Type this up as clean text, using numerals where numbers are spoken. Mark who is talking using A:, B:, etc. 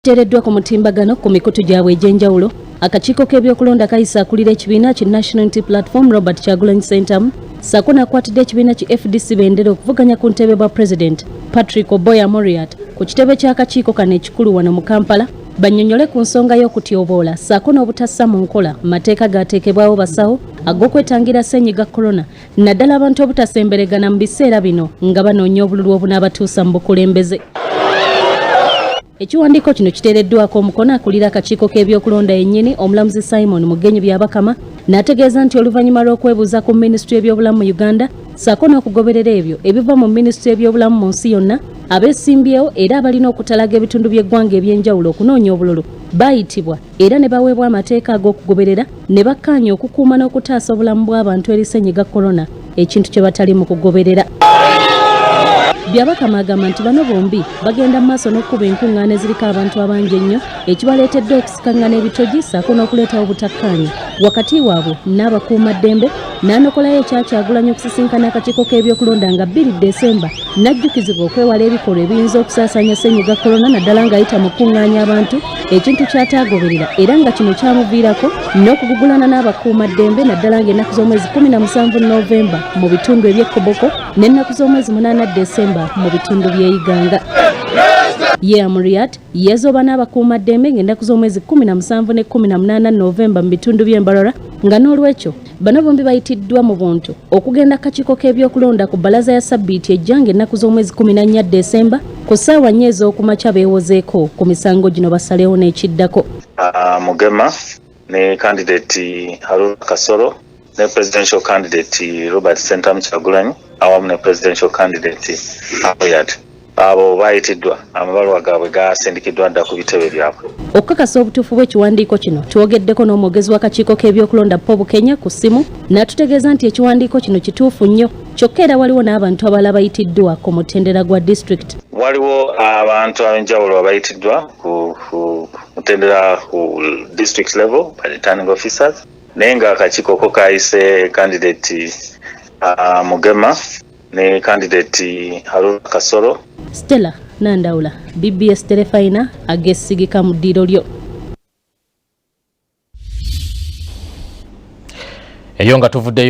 A: Tereddwa ku mutimbagano ku mikutu gyabwe egy'enjawulo akakiiko k'ebyokulonda kayisa akulira ekibiina ki National Unity Platform Robert Kyagulanyi Ssentamu ssaako n'akwatidde ekibiina ki FDC bendera okuvuganya ku ntebe bwa President Patrick Oboya Moriat ku kitebe ky'akakiiko kano ekikulu wano mu Kampala bannyonnyole ku nsonga y'okutyoboola ssaako n'obutassa mu nkola mateeka gaateekebwawo basawo ag'okwetangira ssennyiga corona naddala abantu obutasemberegana mu biseera bino nga banoonya obululu obunaabatuusa mu bukulembeze. Ekiwandiiko kino kiteereddwako omukono akulira akakiiko k'ebyokulonda yennyini omulamuzi Simon Mugenyi Byabakama n'ategeeza nti oluvannyuma lw'okwebuuza ku minisitule y'ebyobulamu mu Uganda ssaako n'okugoberera ebyo ebiva mu minisitule y'ebyobulamu mu nsi yonna abeesimbyewo era abalina okutalaga ebitundu by'eggwanga eby'enjawulo okunoonya obululu baayitibwa era ne baweebwa amateeka ag'okugoberera ne bakkaanya okukuuma n'okutaasa obulamu bw'abantu eri ssennyiga corona ekintu kye batali mu kugoberera. Byabakama agamba nti bano bombi bagenda mu maaso n'okkuba enkuŋŋaana eziriko abantu abangi ennyo ekibaleetedde okusikaŋŋana ebitogi ssaako n'okuleetawo obutakkaanya wakati waabwe n'abakuumaddembe n'anokolayo Kyagulanyi okusisinkana akakiiko k'ebyokulonda nga 2 Desemba n'ajjukizibwa okwewala ebikolwa ebiyinza okusaasaanya ssennyiga corona naddala ng'ayita mu kkuŋŋaanya abantu ekintu ky'ataagoberera era nga kino kyamuviirako n'okugugulana n'abakuumaddembe naddala ng'ennaku z'omwezi 17 Novemba mu bitundu eby'Ekoboko n'ennaku z'omwezi 8 Desemba mu bitundu by'Iganga. Moriat yeezoba n'abakuumaddembe ng'ennaku z'omwezi 17 ne 18 Novemba mu bitundu by'Embarara nga n'olwekyo bano bombi bayitiddwa mu buntu okugenda akakiiko k'ebyokulonda ku bbalaza ya Sabbiiti ejja ng'ennaku z'omwezi 14 Desemba ku ssaawa 4 ez'okumakya beewozeeko ku misango gino basalewo n'ekiddako.
B: Mugema ne candidate Haruna Kasolo ne presidential candidate Robert Ssentamu Kyagulanyi awamu ne presidential candidate Moriat abo bayitiddwa amabaluwa gaabwe gasindikiddwa dda ku bitebe byabwe.
A: Okukakasa obutuufu bw'ekiwandiiko kino twogeddeko n'omwogezi w'akakiiko k'ebyokulonda Paul Bukenya ku ssimu n'atutegeeza nti ekiwandiiko kino kituufu nnyo kyokka era waliwo n'abantu abalala bayitiddwa ku mutendera gwa district.
B: Waliwo abantu ab'enjawulo abayitiddwa ku mutendera ku district level by returning officers naye nga akakiiko ko kaayise candidate Mugema ne candidate Haruna Kasolo.
A: Stella Nandawula, BBS Terefayina agesigika mu ddiiro lyo.
C: Eyo nga tuvuddeyo